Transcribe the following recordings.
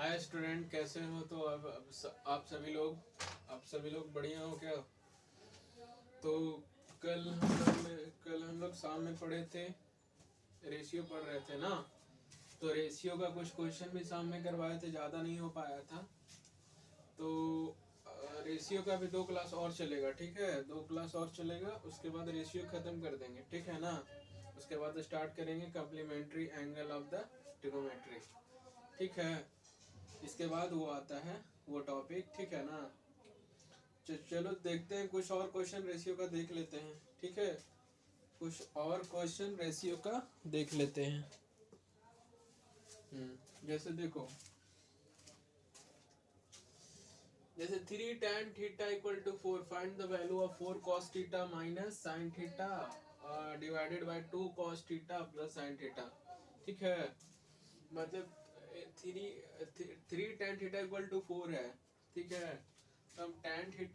Hi student, कैसे हो? तो आप सभी लोग बढ़िया हो क्या? तो कल हम लोग शाम में पढ़े थे, रेशियो पढ़ रहे थे ना। तो रेशियो का कुछ क्वेश्चन भी शाम में करवाए थे, ज़्यादा नहीं हो पाया था। तो रेशियो का भी 2 क्लास और चलेगा, ठीक है? 2 क्लास और चलेगा, उसके बाद रेशियो ख़त्म कर देंगे, ठीक है ना? उसके बाद स्टार्ट करेंगे complementary angle of the trigonometry, ठीक है? इसके बाद वो आता है वो टॉपिक, ठीक है ना? चलो देखते हैं, कुछ और क्वेश्चन रेशियो का देख लेते हैं, ठीक है? कुछ और क्वेश्चन रेशियो का देख लेते हैं। जैसे देखो, जैसे 3 tan θ = 4, find the value of 4 cos θ minus sin θ divided by 2 cos θ plus sin θ, ठीक है? मतलब थ्री tan θ = 4 है, ठीक है? तो हम tan θ =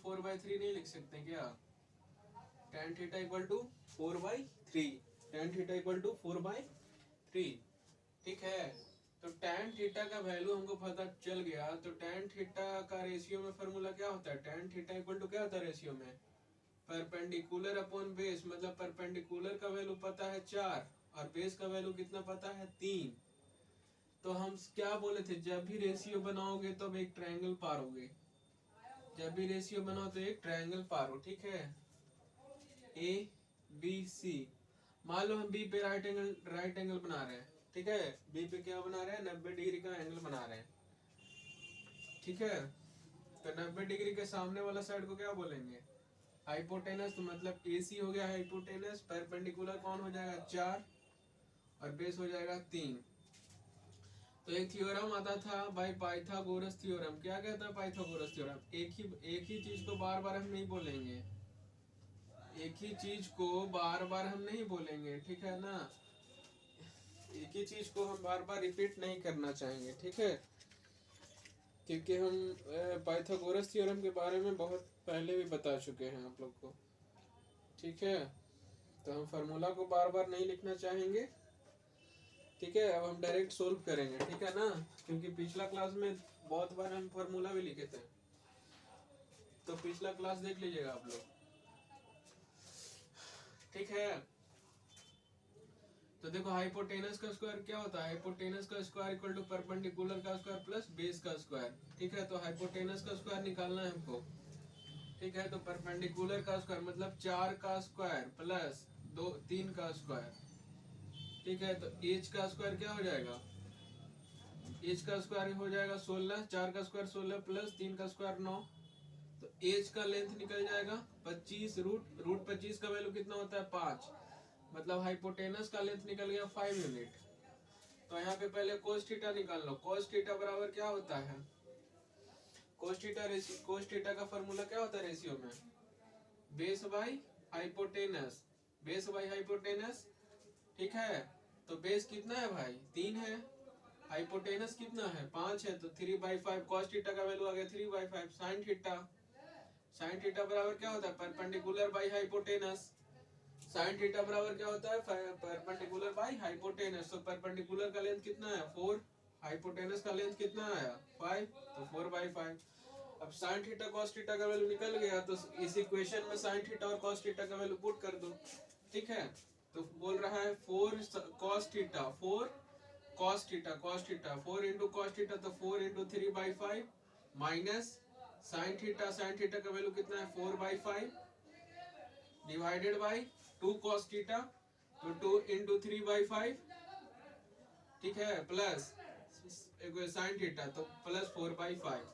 4/3 नहीं लिख सकते क्या? tan θ = 4/3, tan θ = 4/3, ठीक है? तो tan θ का वैल्यू हमको पता चल गया। तो tan θ का रेशियो में फॉर्मूला क्या होता है? tan θ = क्या होता है रेशियो में? परपेंडिकुलर अपॉन बेस, मतलब परपेंडिकुलर का वैल्यू पता है 4 और बेस का वैल्यू कितना पता है 3। तो हम क्या बोले थे, जब भी रेशियो बनाओगे तो अब एक ट्रायंगल पारोगे। जब भी रेशियो बनाओ तो एक ट्रायंगल पारो, ठीक है? ए बी सी, मान लो हम बी पे राइट एंगल बना रहे हैं, ठीक है? बी पे क्या बना रहे हैं? 90 डिग्री का एंगल बना रहे हैं, ठीक है? तो 90 डिग्री के सामने वाला साइड को क्या बोलेंगे? हाइपोटेनस। तो मतलब ए सी हो गया हाइपोटेनस, परपेंडिकुलर कौन हो जाएगा? 4 और बेस हो जाएगा 3। तो एक थ्योरम आता था भाई, पाइथागोरस थ्योरम। क्या कहता है पाइथागोरस थ्योरम? एक ही चीज को बार बार हम नहीं बोलेंगे, एक ही चीज को बार बार हम नहीं बोलेंगे, ठीक है ना? एक ही चीज को हम बार बार रिपीट नहीं करना चाहेंगे, ठीक है? क्योंकि हम पाइथागोरस थ्योरम के बारे में बहुत पहले भी बता चुके हैं आप लोग को, ठीक है? तो हम फार्मूला को बार बार नहीं लिखना चाहेंगे, ठीक है? अब हम डायरेक्ट सोल्व करेंगे, ठीक है ना? क्योंकि पिछला क्लास में बहुत बार हम फार्मूला भी लिखे थे, तो पिछला क्लास देख लीजिएगा आप लोग, ठीक है? तो देखो, हाइपोटेनस का स्क्वायर क्या होता है? हाइपोटेनस का स्क्वायर इक्वल टू परपेंडिकुलर का स्क्वायर प्लस बेस का स्क्वायर, ठीक है? तो हाइपोटेनस का स्क्वायर निकालना है हमको, ठीक है? तो परपेंडिकुलर का स्क्वायर मतलब 4 का स्क्वायर प्लस 3 का स्क्वायर, ठीक है? तो एच का स्क्वायर क्या हो जाएगा? एच का स्क्वायर हो जाएगा 16, 4 का स्क्वायर 16 प्लस 3 का स्क्वायर 9। तो एच का लेंथ निकल जाएगा 25, रूट 25 का वैल्यू कितना होता है? 5। मतलब हाइपोटेनस का लेंथ निकल गया 5 यूनिट। तो यहाँ पे पहले cos थीटा निकाल लो। cos थीटा बराबर क्या होता है? cos थीटा का फॉर्मूला क्या होता है रेशियो में? Base by hypotenuse, base by hypotenuse, ठीक है? तो बेस कितना है भाई? 3 है। हाइपोटेनस कितना है? 5 है। तो 3/5, cos थीटा का वैल्यू आ गया 3/5 sin थीटा। sin थीटा बराबर क्या होता है? Perpendicular by hypotenuse. sin theta बराबर क्या होता है? Perpendicular by hypotenuse. तो परपेंडिकुलर का लेंथ कितना है? 4। हाइपोटेनस का लेंथ कितना आया? 5। तो 4/5। अब sin थीटा cos थीटा का वैल्यू निकल गया, तो इस इक्वेशन में sin थीटा और cos थीटा का वैल्यू पुट कर दो, ठीक है? तो बोल रहा है 4 cos theta, 4 cos theta, 4 into cos theta, तो 4 इंटू 3/5 माइनस sin थीटा का वैल्यू कितना है? 4/5 डिवाइडेड बाई 2 cos थीटा, तो 2 इंटू 3/5, ठीक है? प्लस sin थीटा, तो प्लस 4/5।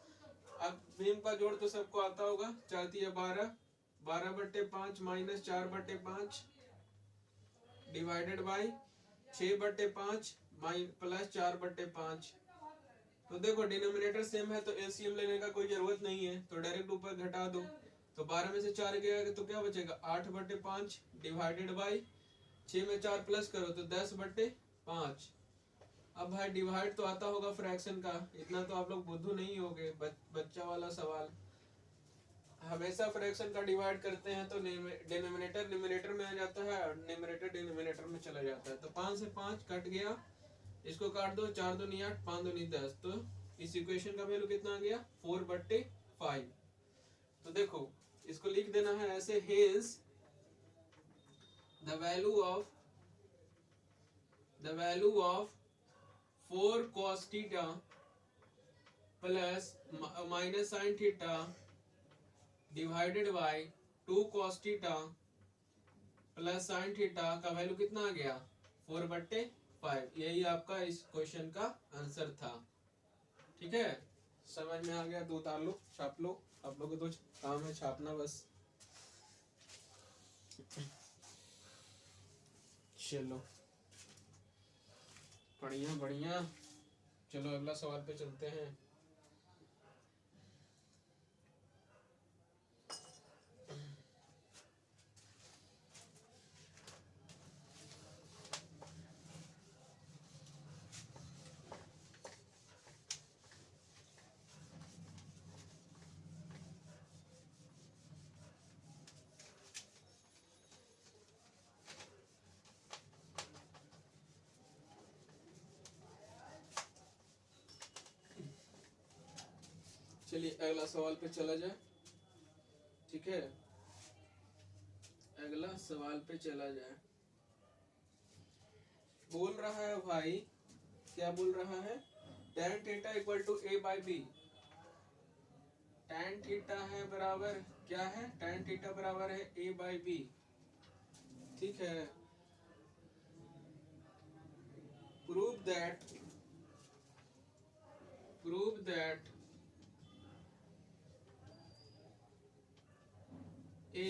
अब भीम का जोड़ तो सबको आता होगा, 4×3 = 12, 12/5 माइनस 4/5 डिवाइडेड बाई 6/5 प्लस 4/5। तो देखो डिनोमिनेटर सेम है, तो एलसीएम लेने का कोई जरूरत नहीं है, तो डायरेक्ट ऊपर घटा दो। तो 12 में से 4 गया तो क्या बचेगा? 8/5 डिवाइडेड बाई 6 में 4 प्लस करो तो 10/5। अब भाई डिवाइड तो आता होगा फ्रैक्शन का, इतना तो आप लोग बुद्धू नहीं होगे, बच्चा वाला सवाल। हमेशा फ्रैक्शन का डिवाइड करते हैं तो डिनोमिनेटर न्यूमरेटर में आ जाता है और न्यूमरेटर डिनोमिनेटर में चला जाता है। तो 5 से 5 कट गया, इसको काट दो, 4 दूनी 8, 5 दूनी 10, तो इस इक्वेशन का वैल्यू कितना आ गया 4/5। तो देखो इसको लिख देना है ऐसे, hence the value of 4 cos theta plus minus sine theta divided by 2 cos theta plus sign theta का वैल्यू कितना आ गया 4/5। यही आपका इस क्वेश्चन का आंसर था। ठीक है, समझ में आ गया तो उतार लो, छाप लो, आप लोगों को तो काम है छापना बस। चलो बढ़िया बढ़िया, चलो अगला सवाल पे चलते हैं। चलिए अगला सवाल पे चला जाए। ठीक है, अगला सवाल पे चला जाए। बोल रहा है भाई, क्या बोल रहा है, tan theta equal to a/b। tan theta है बराबर क्या है, tan थीटा बराबर है a/b। ठीक है, prove that a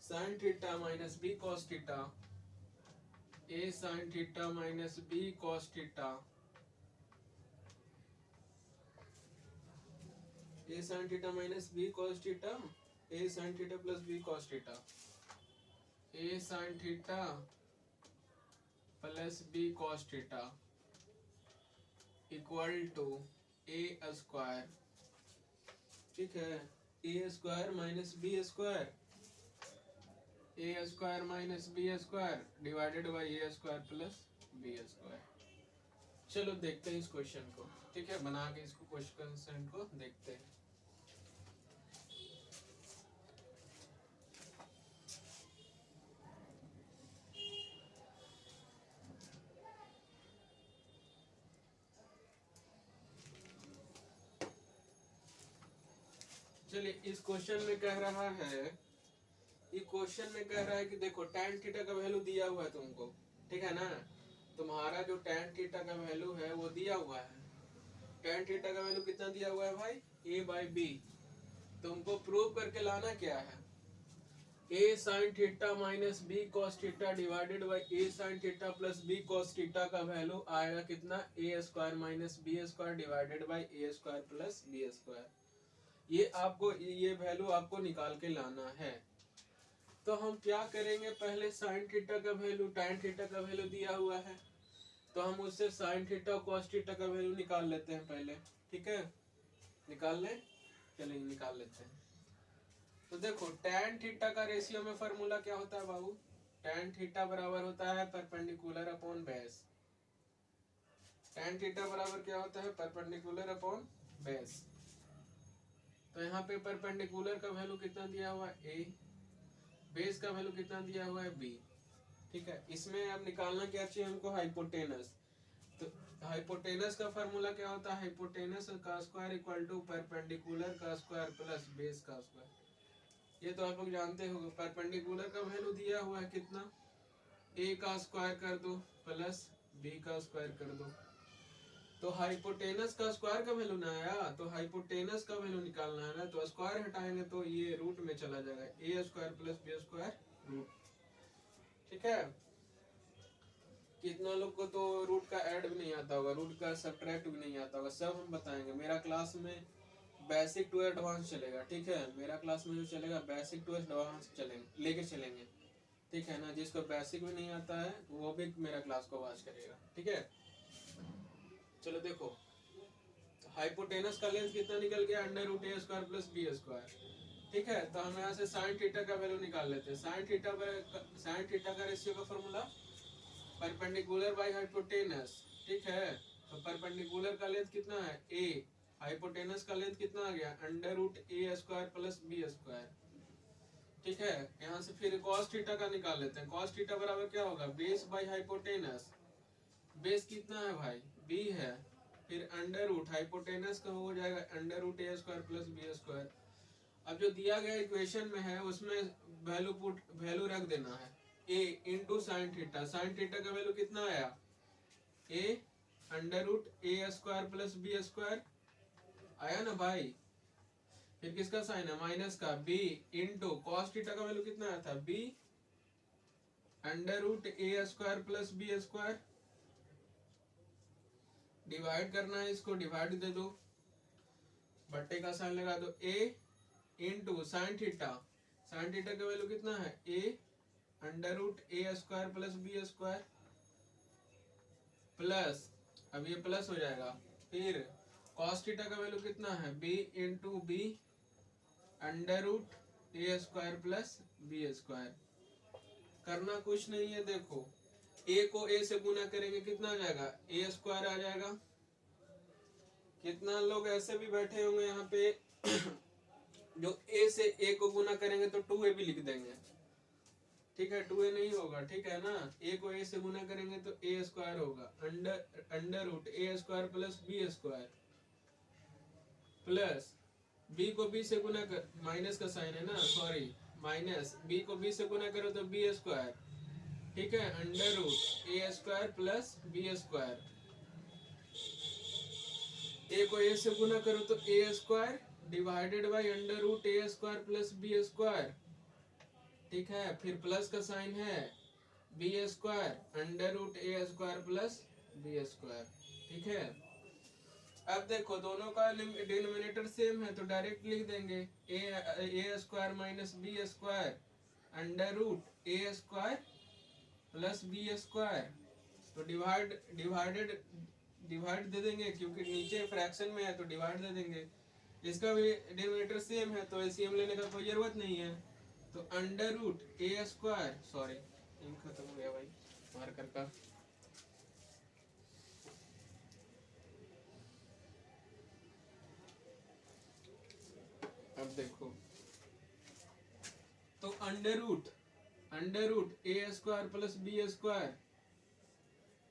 sin theta minus b cos theta, a sin theta minus b cos theta, a sin theta minus b cos theta, a sin theta plus b cos theta, a sin theta plus b cos theta equal to a square. ठीक है, a square minus b square, a square minus b square divided by a square plus b square. चलो देखते हैं इस question को। ठीक है, बना के इसको क्वेश्चन को देखते हैं। चलिए इस क्वेश्चन में कह रहा है, ये क्वेश्चन में कह रहा है कि देखो tan थीटा का वैल्यू दिया हुआ है तुमको। ठीक है ना, तुम्हारा जो tan थीटा का वैल्यू है वो दिया हुआ है। tan थीटा का वैल्यू कितना दिया हुआ है भाई, a/b। तुमको प्रूव करके लाना क्या है, a sin theta minus b cos theta divided by a sin theta plus b cos theta का वैल्यू आएगा कितना, a square minus b square divided by a square plus b square. ये आपको ये वैल्यू आपको निकाल के लाना है। तो हम क्या करेंगे, पहले साइन थीटा का वैल्यू, tan थीटा का वैल्यू दिया हुआ है तो हम उससे साइन थीटा cos थीटा का वैल्यू निकाल लेते हैं पहले। ठीक है, निकाल लें, चलिए निकाल लेते हैं। तो देखो tan थीटा का रेशियो में फॉर्मूला क्या होता है बाबू, tan थीटा बराबर होता है perpendicular upon base. tan theta बराबर क्या होता है, परपेंडिकुलर अपॉन बेस। तो यहाँ पे परपेंडिकुलर का वैल्यू कितना दिया हुआ है a, बेस का वैल्यू कितना दिया हुआ है b। ठीक है, इसमें अब निकालना क्या चाहिए हमको, हाइपोटेनस। तो हाइपोटेनस का फार्मूला क्या होता है, हाइपोटेनस का स्क्वायर इक्वल टू परपेंडिकुलर का स्क्वायर प्लस बेस का स्क्वायर। ये तो आप लोग जानते हो। परपेंडिकुलर का वैल्यू दिया हुआ है कितना, a का स्क्वायर कर दो प्लस b का स्क्वायर कर दो। तो हाइपोटेनस का स्क्वायर का वैल्यू ना आया, तो हाइपोटेनस का वैल्यू निकालना है ना, तो स्क्वायर हटाएंगे तो ये रूट में चला जाएगा, a square plus b square root. ठीक है, कितना लोग को तो रूट का ऐड भी नहीं आता होगा, रूट का सब्ट्रैक्ट भी नहीं आता होगा, सब हम बताएंगे। मेरा क्लास में बेसिक टू एडवांस चलेगा। ठीक है, मेरा क्लास में जो चलेगा बेसिक टू एडवांस चलेंगे, लेके चलेंगे। ठीक है ना, जिसको बेसिक भी नहीं आता है वो भी मेरा क्लास को वॉच करेगा। ठीक है, चलो देखो हाइपोटेनस का लेंथ कितना निकल गया, under root a square plus b square. ठीक है, तो हम यहाँ से साइन थीटा का वैल्यू निकाल लेते हैं। साइन थीटा का रेशियो का फॉर्मूला परपेंडिकुलर बाई हाइपोटेनस, ठीक है। तो परपेंडिकुलर का लेंथ कितना है a, हाइपोटेनस का लेंथ कितना आ गया under root A square plus B square, ठीक है। यहाँ से फिर cos थीटा का निकाल लेते हैं। cos थीटा बराबर क्या होगा बेस बाई हाइपोटेनस, बेस कितना है भाई b है, फिर अंडर रूट हाइपोटेनस का हो जाएगा under root A square plus B square. अब जो दिया गया इक्वेशन में है उसमें वैल्यू रख देना है a into sine theta. Sine theta का वैल्यू कितना आया a under root A square plus B square आया ना भाई। फिर किसका साइन है माइनस का b इंटू कॉस थीटा का वैल्यू कितना आया था b under root A square plus B square. Divide करना है इसको, डिवाइड दे दो, बट्टे का साइन लगा दो a into sine theta. Sine theta का वैल्यू कितना है a under root A square plus B square plus, अब ये प्लस हो जाएगा, फिर कॉस थीटा का वैल्यू कितना है b into B under root A square plus B square. करना कुछ नहीं है, देखो a को a से गुना करेंगे कितना आ जाएगा ए स्क्वायर आ जाएगा। कितना लोग ऐसे भी बैठे होंगे यहाँ पे जो a से a को गुना करेंगे तो 2a भी लिख देंगे, ठीक है। 2a नहीं होगा, ठीक है ना। a को a से गुना करेंगे तो a स्क्वायर होगा under root A square plus B square plus b को b से गुना कर, माइनस का साइन है ना, सॉरी माइनस, b को b से गुना करो तो b स्क्वायर, ठीक है, under root A square plus B square. a को a से गुना करो तो a square divided by under root A square plus B square, ठीक है। फिर प्लस का साइन है B square under root A square plus B square, ठीक है। अब देखो दोनों का डिनोमिनेटर सेम है तो डायरेक्ट लिख देंगे A square minus B square under root A square plus B square. तो डिवाइड दे देंगे क्योंकि नीचे फ्रैक्शन में है तो डिवाइड दे देंगे। इसका भी डिनोमिनेटर सेम है तो एलसीएम लेने का कोई जरूरत नहीं है। तो under root A square, sorry ink खत्म हो गया भाई मार्कर का। अब देखो तो under root A square plus B square,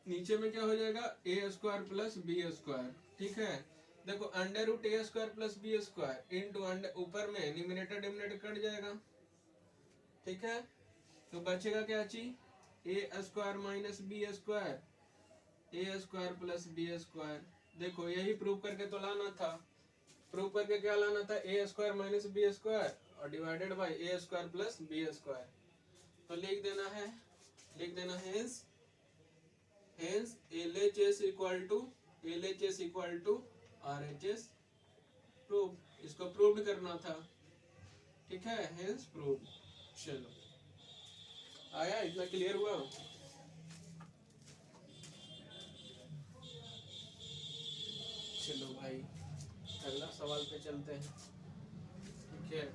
नीचे में क्या हो जाएगा A square plus B square, ठीक है। देखो under root A square plus B square into under, ऊपर में न्यूमरेटर डिनोमिनेटर कट जाएगा, ठीक है। तो बचेगा क्या चीज ए स्क्वायर माइनस बी स्क्वायर ए स्क्वायर प्लस बी स्क्वायर। देखो यही प्रूव करके तो लाना था, प्रूव करके क्या लाना था A square minus B square और divided by A square plus B square. तो लिख देना है hence LHS equal to RHS prove, इसको प्रूव करना था, ठीक है, हेंस प्रूव। चलो आया, इतना क्लियर हुआ। चलो भाई अगला सवाल पे चलते हैं, ठीक है।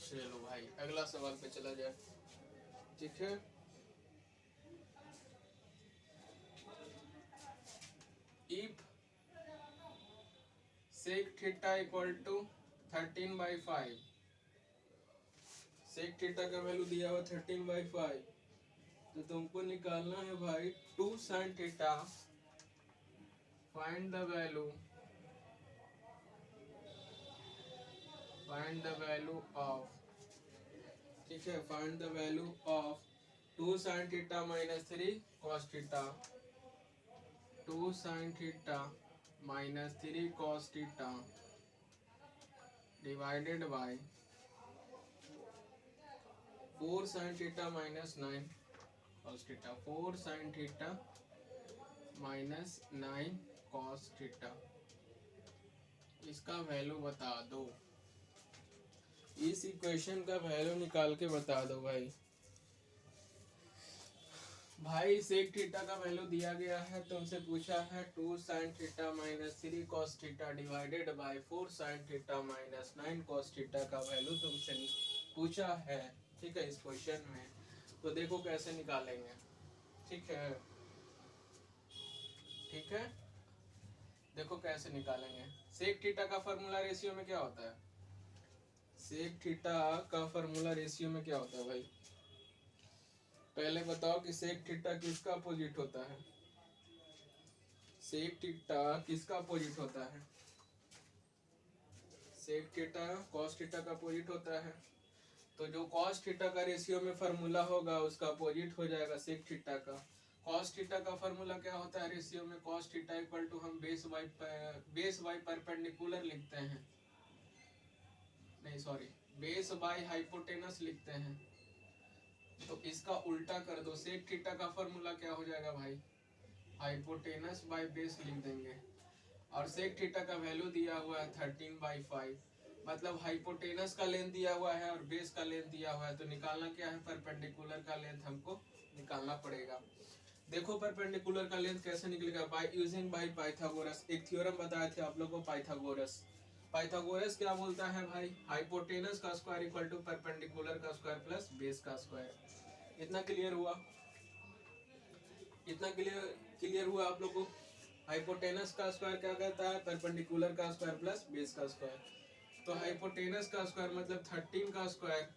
चलो भाई अगला सवाल पे चला जाए, ठीक है। If sec theta equal to 13/5, sec theta का वैल्यू दिया हुआ 13/5, तो तुमको निकालना है भाई 2 sin theta. Find the value of, ठीक है, find the value of 2 sin theta minus 3 cos theta, 2 sin theta minus 3 cos theta divided bye 4 sin theta minus 9 cos theta, 4 sin theta minus 9 cos theta, इसका value बता दो, इस equation का value निकाल के बता दो भाई। भाई सेक थीटा का वैल्यू दिया गया है, तुमसे पूछा है 2 sign theta minus 3 cos theta divided bye 4 sign theta minus 9 cos theta का वैल्यू तुमसे पूछा है। ठीक है, इस क्वेश्चन में तो देखो कैसे निकालेंगे। ठीक है, ठीक है, देखो कैसे निकालेंगे। सेक थीटा का फॉर्मूला रेशियो में क्या होता है? सेक थीटा का फॉर्मूला रेशियो में क्या होता है भाई? पहले बताओ कि सेक थीटा किसका अपोजिट होता है? सेक थीटा किसका अपोजिट होता है? सेक थीटा कॉस थीटा का अपोजिट होता है। तो जो कॉस थीटा का रेशियो में फॉर्मूला होगा उसका अपोजिट हो जाएगा सेक थीटा का। कॉस थीटा का फॉर्मूला क्या होता है रेशियो में? कॉस थीटा इक्वल टू हम बेस बाई परपेंडिकुलर लिखते हैं, नहीं सॉरी, बेस बाई हाइपोटेनस लिखते हैं। तो इसका उल्टा कर दो, सेक थीटा का फॉर्मूला क्या हो जाएगा भाई? हाइपोटेनस बाई बेस लिख देंगे। और सेक थीटा का वैल्यू दिया हुआ है 13/5, मतलब हाइपोटेनस का लेंथ दिया हुआ है और बेस का लेंथ दिया हुआ है। तो निकालना क्या है? परपेंडिकुलर का लेंथ हमको निकालना पड़ेगा। देखो परपेंडिकुलर का लेंथ कैसे निकलेगा? By using by Pythagoras. एक थ्योरम बताए थे आप लोगों को, पाइथागोरस। पाइथागोरस क्या बोलता है भाई? हाइपोटेनस का स्क्वायर इक्वल टू परपेंडिकुलर का स्क्वायर प्लस बेस का स्क्वायर। इतना क्लियर हुआ? इतना क्लियर हुआ आप लोगों को? हाइपोटेनस का स्क्वायर क्या कहता है? परपेंडिकुलर का स्क्वायर प्लस बेस का स्क्वायर। तो हाइपोटेनस का स्क्वायर मतलब 13 का स्क्वायर।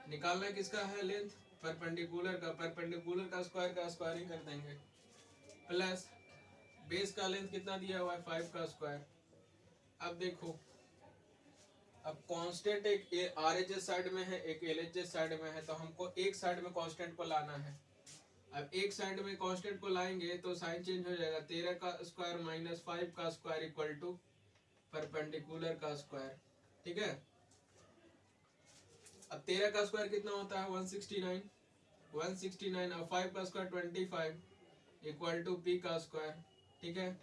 निकालना किसका है? लेंथ परपेंडिकुलर का। परपेंडिकुलर का स्क्वायर ही कर देंगे, प्लस बेस का लेंथ कितना दिया हुआ है? 5 का स्क्वायर। अब देखो, अब कांस्टेंट एक आर एच साइड में है, एक एल एच साइड में है, तो हमको एक साइड में कांस्टेंट को लाना है। अब एक साइड में कांस्टेंट को लाएंगे तो साइन चेंज हो जाएगा। 13 का स्क्वायर माइनस 5 का स्क्वायर इक्वल टू परपेंडिकुलर का स्क्वायर। ठीक है, अब 13 का स्क्वायर कितना होता है? 169। 169 और 5 का स्क्वायर 25 इक्वल टू पी का स्क्वायर। ठीक है,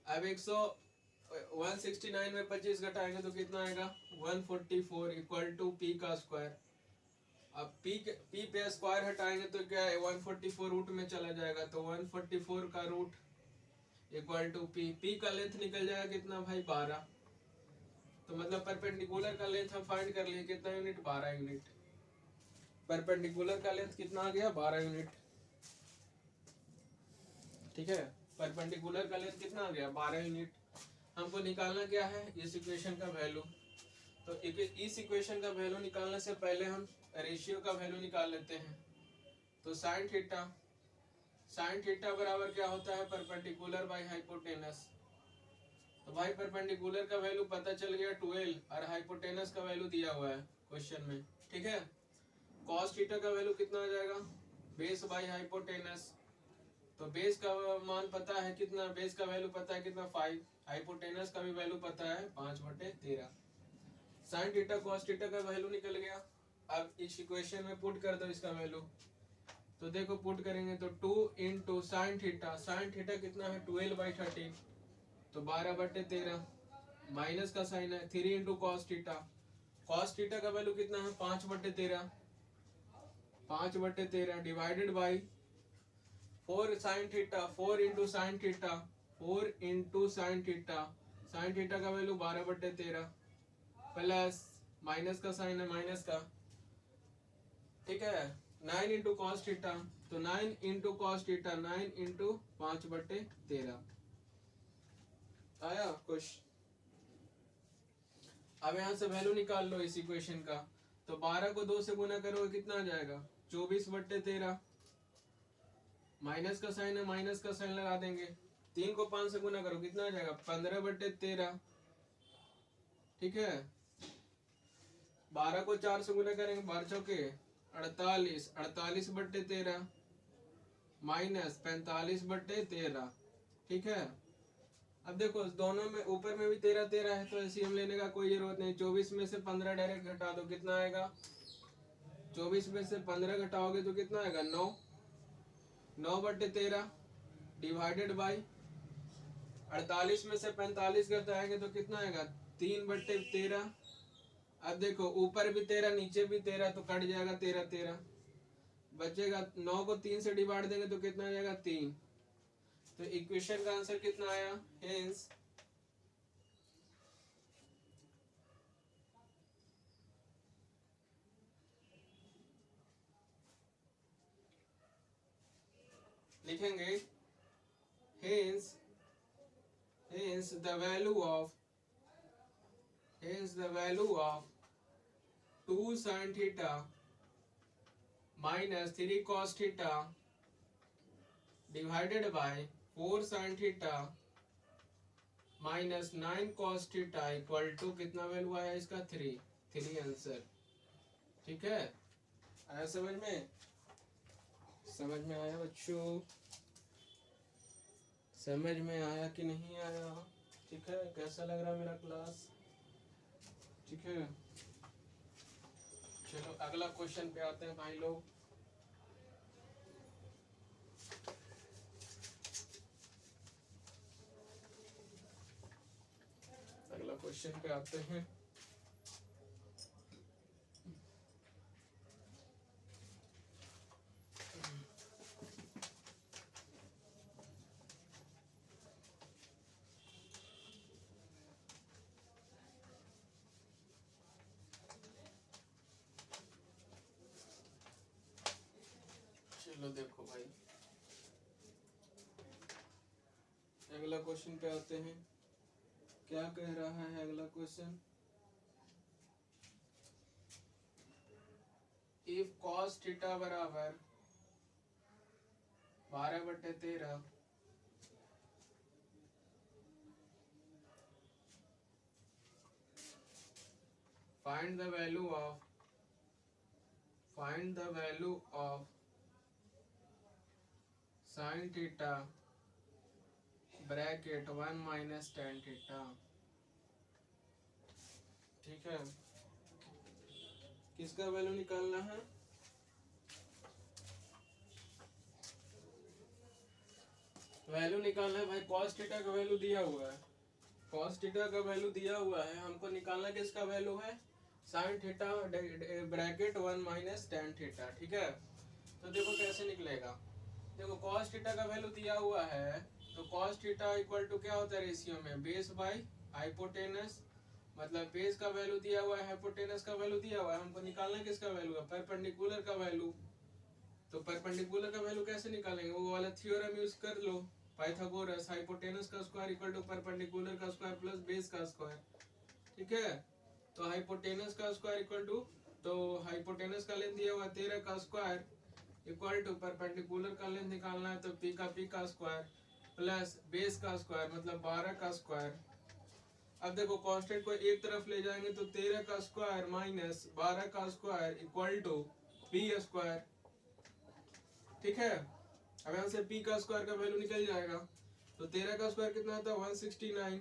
अब 169 में 25 घटाएंगे तो कितना आएगा? 144 इक्वल टू पी का स्क्वायर। अब पी पे स्क्वायर हटाएंगे तो क्या है? 144 रूट में चला जाएगा, तो 144 का रूट इक्वल टू पी का लेंथ निकल जाएगा कितना भाई? 12। तो मतलब परपेंडिकुलर का लेंथ हम फाइंड कर लिए, कितना यूनिट? 12 यूनिट। परपेंडिकुलर का लेंथ कितना आ गया? 12 यूनिट। ठीक है, परपेंडिकुलर का लेंथ कितना आ गया? 12 यूनिट। हमको निकालना क्या है? इस इक्वेशन का वैल्यू। तो इस इक्वेशन का वैल्यू निकालने से पहले हम रेशियो का वैल्यू निकाल लेते हैं। तो साइन थीटा बराबर क्या होता है? Perpendicular by hypotenuse. तो भाई परपेंडिकुलर का वैल्यू पता चल गया 12 और हाइपोटेनस का वैल्यू दिया हुआ है क्वेश्चन में। ठीक है, कॉस थीटा का वैल्यू कितना आ जाएगा? Base by hypotenuse. तो बेस का मान पता है कितना? बेस का वैल्यू पता है कितना? 5। हाइपोटेनस का भी वैल्यू पता है 5/13। साइन थीटा कॉस थीटा का वैल्यू निकल गया। अब इस इक्वेशन में पुट कर दो इसका वैल्यू। तो देखो पुट करेंगे तो 2 इंटू साइन थीटा कितना है? 12/13, तो 12/13 माइनस का साइन है 3 इंटू कॉस थीटा का वैल्यू कितना है? 5/13, 5/13 divided by 4 sine theta, 4 into sine theta, 4 into sine theta का वैल्यू 12/13 प्लस माइनस का साइन है माइनस का। ठीक है, 9 इंटू कॉस थीटा, तो 9 इंटू कॉस थीटा 9 इंटू 5/13 आया कुछ। अब यहाँ से वैल्यू निकाल लो इस इक्वेशन का। तो 12 को 2 से गुना करोगे कितना आ जाएगा? 24/13। माइनस का साइन है माइनस का साइन लगा देंगे। 3 को 5 से गुना करो कितना आ जाएगा? 15/13। ठीक है, 12 को 4 से गुना करेंगे 12 चौके 48, 48/13 माइनस 45/13। ठीक है, अब देखो दोनों में ऊपर में भी 13 है, तो एलसीएम लेने का कोई जरूरत नहीं। 24 में से 15 डायरेक्ट घटा दो, कितना आएगा? 24 में से 15 घटाओगे तो कितना आएगा? 9। 9/13 डिवाइडेड बाई 48 में से 45 घटाएंगे तो कितना आएगा, 3/13। अब देखो ऊपर भी 13 नीचे भी 13, तो कट जाएगा 13 13, बचेगा 9 को 3 से डिवाइड देंगे तो कितना आ जाएगा 3। तो इक्वेशन का आंसर कितना आया, हेंस लिखेंगे hence hence the value of 2 sin theta minus 3 cos theta divided by 4 sin theta minus 9 cos theta equal to कितना वैल्यू आया इसका, 3 आंसर। ठीक है, आया समझ में, समझ में आया बच्चों, समझ में आया कि नहीं आया? ठीक है, कैसा लग रहा मेरा क्लास? ठीक है, चलो अगला क्वेश्चन पे आते हैं भाई लोग। अगला क्वेश्चन पे आते हैं। चलो देखो भाई, अगला क्वेश्चन पे आते हैं। क्या कह रहा है अगला क्वेश्चन, इफ cos थीटा बराबर 12/13 find the value of sin theta bracket 1 minus tan theta। ठीक है, किसका वैल्यू निकालना है, वैल्यू निकालना है भाई, cos थीटा का वैल्यू दिया हुआ है, cos थीटा का वैल्यू दिया हुआ है, हमको निकालना किसका वैल्यू है, sin theta bracket 1 minus tan theta. ठीक है, तो देखो कैसे निकलेगा, देखो cos थीटा का वैल्यू दिया हुआ है, तो cos थीटा इक्वल टू क्या होता है रेशियो में, बेस बाय हाइपोटेनस, मतलब बेस का वैल्यू दिया हुआ है, हाइपोटेनस का वैल्यू दिया हुआ है, हमको निकालना किसका वैल्यू है, परपेंडिकुलर का वैल्यू। तो परपेंडिकुलर का वैल्यू कैसे निकालेंगे, वो वाला थ्योरम यूज कर लो, पाइथागोरस, हाइपोटेनस का स्क्वायर इक्वल टू परपेंडिकुलर का स्क्वायर प्लस बेस का स्क्वायर। ठीक है, तो हाइपोटेनस का स्क्वायर इक्वल टू, तो हाइपोटेनस का लेंथ दिया हुआ 13 का स्क्वायर इक्वल टू परपेंडिकुलर का लेंथ निकालना है तो पी का स्क्वायर प्लस बेस का स्क्वायर मतलब 12 का स्क्वायर। अब देखो कांस्टेंट को एक तरफ ले जाएंगे तो 13 का स्क्वायर माइनस 12 का square equal to P square. ठीक है, अब यहाँ से पी का स्क्वायर का वैल्यू निकल जाएगा, तो 13 का स्क्वायर कितना था 169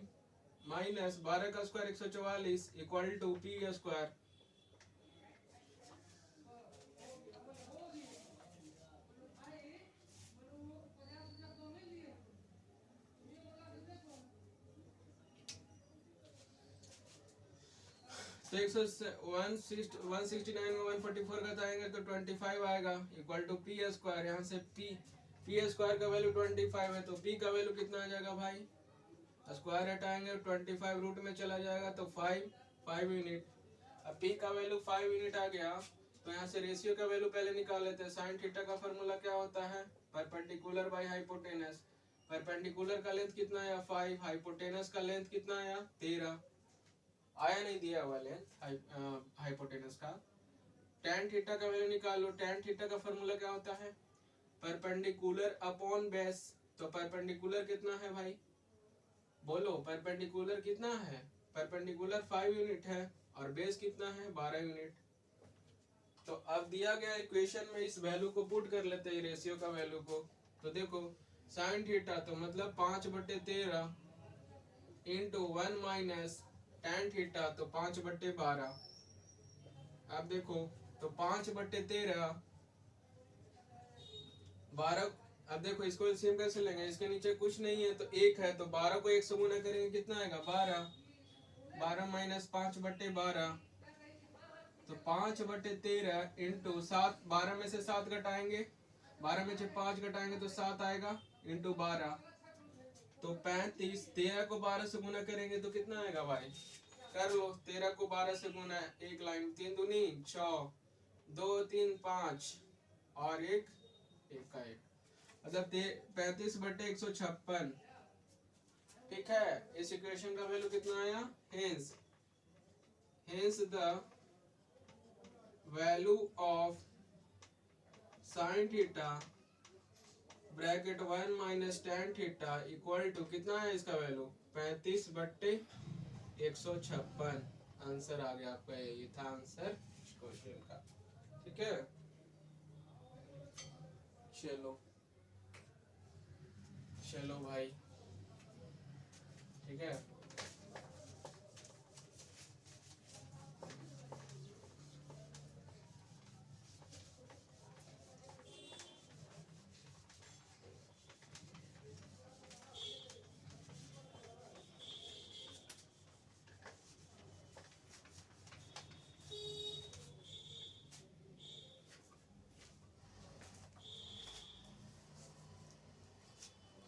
माइनस 12 का square 144 equal to P square. तो 169 में 144 घटाएंगे तो 25 आएगा इक्वल टू पी स्क्वायर। यहाँ से पी स्क्वायर का वैल्यू 25 है तो पी का वैल्यू कितना आ जाएगा भाई, स्क्वायर हटाएंगे 25 रूट में चला जाएगा तो 5 यूनिट। अब पी का वैल्यू 5 यूनिट आ गया तो यहाँ से रेशियो का वैल्यू पहले निकाल लेते हैं। साइन थीटा का फॉर्मूला क्या होता है, परपेंडिकुलर बाय हाइपोटेनस। परपेंडिकुलर का लेंथ कितना आया 5, हाइपोटेनस का लेंथ कितना आया 13, आया नहीं दिया हुआ लेंथ हाइपोटेनस का। tan थीटा का वैल्यू निकालो, tan थीटा का फॉर्मूला क्या होता है, परपेंडिकुलर अपॉन बेस। तो परपेंडिकुलर कितना है भाई, बोलो परपेंडिकुलर कितना है, परपेंडिकुलर 5 यूनिट है और बेस कितना है 12 यूनिट। तो अब दिया गया इक्वेशन में इस वैल्यू को पुट कर लेते हैं रेशियो का वैल्यू को। तो देखो साइन थीटा तो मतलब 5/13 इंटू 1 माइनस tan थीटा तो 5/12। अब देखो तो 5/13 12 अब देखो इसको एलसीएम कैसे लेंगे, इसके नीचे कुछ नहीं है तो एक है, तो 12 को 1 से गुना करेंगे कितना आएगा 12, 12 माइनस 5/12, तो 5/13 इंटू 7, 12 में से 7 घटाएंगे, 12 में से 5 घटाएंगे तो 7 आएगा, इंटू 12 तो 35, 13 को 12 से गुना करेंगे तो कितना आएगा भाई, कर लो, 13 को 12 से गुना, एक लाइन 3 दूनी 6, 2 3 5 और एक का एक, मतलब 35/156। ठीक है, इस इक्वेशन का वैल्यू कितना आया, hence the value of sine theta bracket 1 minus tan theta equal to कितना है इसका वैल्यू 35/156। आंसर आ गया आपका, यही था आंसर क्वेश्चन का। ठीक है, चलो चलो भाई, ठीक है।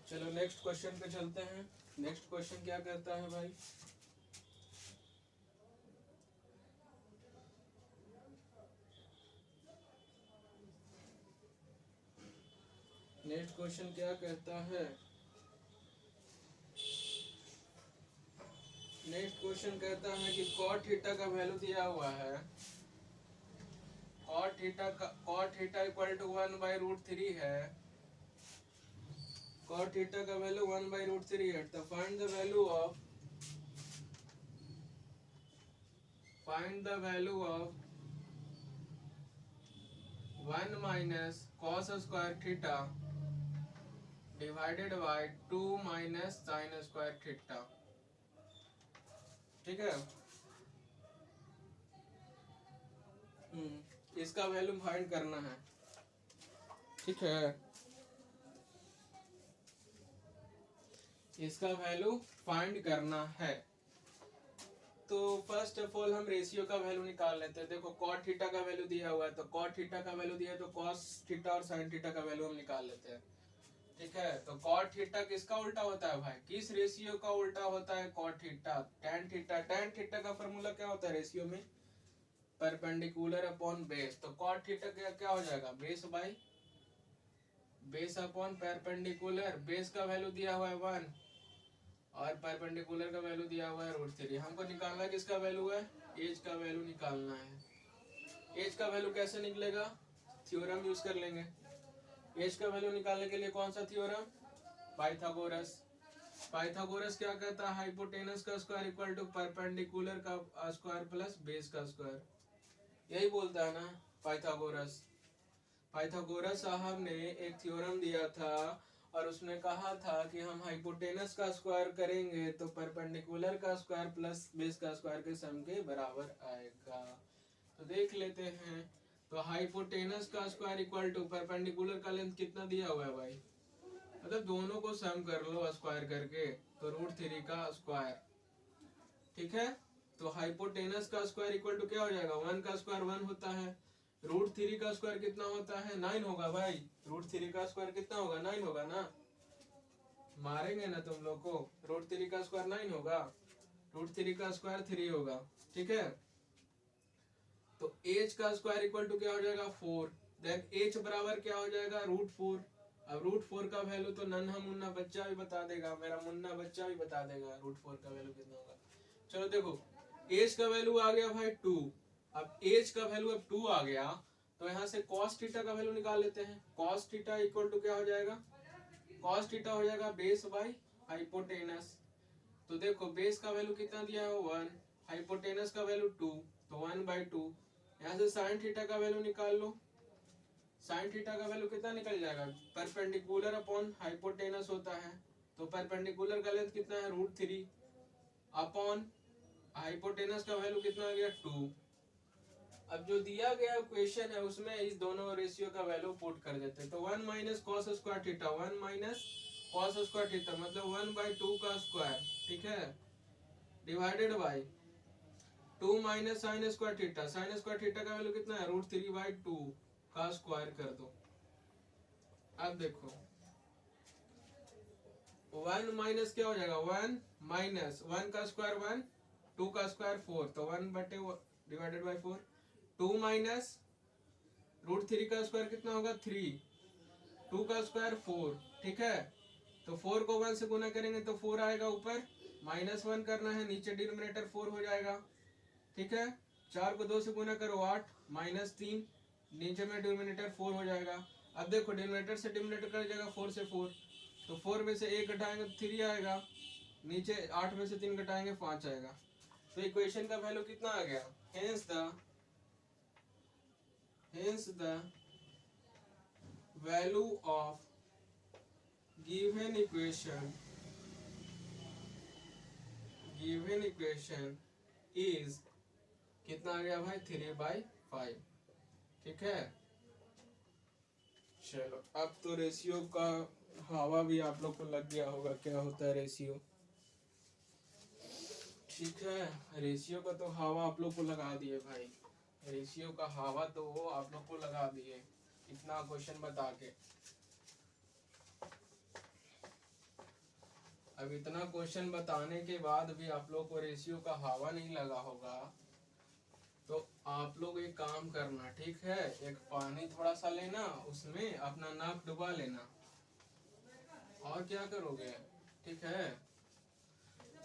चलो नेक्स्ट क्वेश्चन पे चलते हैं। नेक्स्ट क्वेश्चन क्या कहता है भाई, नेक्स्ट क्वेश्चन क्या कहता है, नेक्स्ट क्वेश्चन कहता है कि cot थीटा का वैल्यू दिया हुआ है, cot थीटा इक्वल टू 1/√3 है, cot थीटा का वैल्यू 1/√3 है, तो find the value of 1 minus cos square theta divided by 2 minus sine square theta. ठीक है, इसका वैल्यू फाइंड करना है। ठीक है, इसका वैल्यू फाइंड करना है, तो फर्स्ट ऑफ ऑल हम रेशियो का वैल्यू निकाल लेते हैं। देखो cot थीटा का वैल्यू दिया हुआ है, तो cot थीटा का वैल्यू दिया है, तो cos थीटा और sin थीटा का वैल्यू हम निकाल लेते हैं। ठीक है, तो cot थीटा किसका उल्टा होता है भाई, किस रेशियो का उल्टा होता है, cot theta tan theta. tan theta का फॉर्मूला क्या होता है रेशियो में, परपेंडिकुलर अपॉन बेस, तो cot थीटा क्या हो जाएगा, base by base upon perpendicular, base का वैल्यू दिया हुआ है 1 और परपेंडिकुलर का वैल्यू दिया हुआ है √3। हमको निकालना है किसका वैल्यू है, एज का वैल्यू निकालना है। एज का वैल्यू कैसे निकलेगा, थ्योरम यूज कर लेंगे। एज का वैल्यू निकालने के लिए कौन सा थ्योरम, पाइथागोरस। पाइथागोरस क्या कहता है, हाइपोटेनस का स्क्वायर इक्वल टू परपेंडिकुलर का स्क्वायर प्लस बेस का स्क्वायर, यही बोलता है ना पाइथागोरस। पाइथागोरस साहब ने एक थ्योरम दिया था और उसने कहा था कि हम हाइपोटेनस का स्क्वायर करेंगे तो परपेंडिकुलर का स्क्वायर प्लस बेस का स्क्वायर के सम के बराबर आएगा। तो देख लेते हैं, तो हाइपोटेनस का स्क्वायर इक्वल टू परपेंडिकुलर का लेंथ कितना दिया हुआ है भाई, मतलब दोनों को सम कर लो स्क्वायर करके, तो √3 का स्क्वायर। ठीक है, तो हाइपोटेनस का स्क्वायर इक्वल टू क्या हो जाएगा, 1 का स्क्वायर 1 होता है, √3 का स्क्वायर कितना होता है 9 होगा भाई, √3 का स्क्वायर कितना होगा 9 होगा ना, मारेंगे ना तुम लोग को, √3 का स्क्वायर 9 होगा, √3 का स्क्वायर 3 होगा। ठीक है, तो एच का स्क्वायर इक्वल टू क्या हो जाएगा 4, देन एच बराबर क्या हो जाएगा √4। अब √4 का वैल्यू तो नन्हा मुन्ना बच्चा भी बता देगा, मेरा मुन्ना बच्चा भी बता देगा √4 का वैल्यू कितना होगा। चलो देखो, एच का वैल्यू आ गया भाई 2, अब एच का वैल्यू अब 2 आ गया, तो यहाँ से cos थीटा का वैल्यू निकाल लेते हैं। cos थीटा इक्वल टू क्या हो जाएगा, cos थीटा हो जाएगा बेस बाई हाइपोटेनस। तो देखो बेस का वैल्यू कितना दिया है 1, हाइपोटेनस का वैल्यू 2, तो 1/2। यहाँ से sin थीटा का वैल्यू निकाल लो, sin थीटा का वैल्यू कितना निकल जाएगा, परपेंडिकुलर अपॉन हाइपोटेनस होता है, तो परपेंडिकुलर का लेंथ कितना है √3 अपॉन हाइपोटेनस का वैल्यू कितना आ गया 2, अब जो दिया गया क्वेश्चन है उसमें इस दोनों रेशियो का वैल्यू पुट कर देते हैं। तो 1 minus cos square theta, 1 minus cos square theta मतलब 1/2 का स्क्वायर, ठीक है, divided by 2 minus sine square theta, sine square theta का वैल्यू कितना है, √3/2 का स्क्वायर कर दो। अब देखो 1 माइनस क्या हो जाएगा, 1 माइनस 1 का स्क्वायर 1, 2 का स्क्वायर 4, तो 1/4 2 माइनस √3 का स्क्वायर कितना होगा 3, 2 का स्क्वायर 4, ठीक है। तो 4 को 1 से गुना करेंगे तो 4 आएगा ऊपर, -1 करना है, नीचे डिनोमिनेटर 4 हो जाएगा, ठीक है। 4 को 2 से गुना करो 8, -3, नीचे में डिनोमिनेटर 4 हो जाएगा। अब देखो डिनोमिनेटर से डिनोमिनेटर कट जाएगा, 4 से 4, तो 4 में से 1 घटाएंगे तो 3 आएगा, नीचे 8 में से 3 घटाएंगे 5 आएगा। तो इक्वेशन का वैल्यू कितना आ गया, hence the value of given equation is कितना आ गया भाई, 3/5, ठीक है। चलो अब तो रेशियो का हवा भी आप लोग को लग गया होगा, क्या होता है रेशियो, ठीक है। रेशियो का तो हवा आप लोग को लगा दिए भाई, रेशियो का हवा तो आप लोग को लगा दिए इतना क्वेश्चन बता के। अब इतना क्वेश्चन बताने के बाद भी आप लोग को रेशियो का हवा नहीं लगा होगा, तो आप लोग एक काम करना, ठीक है, एक पानी थोड़ा सा लेना, उसमें अपना नाक डुबा लेना, और क्या करोगे, ठीक है।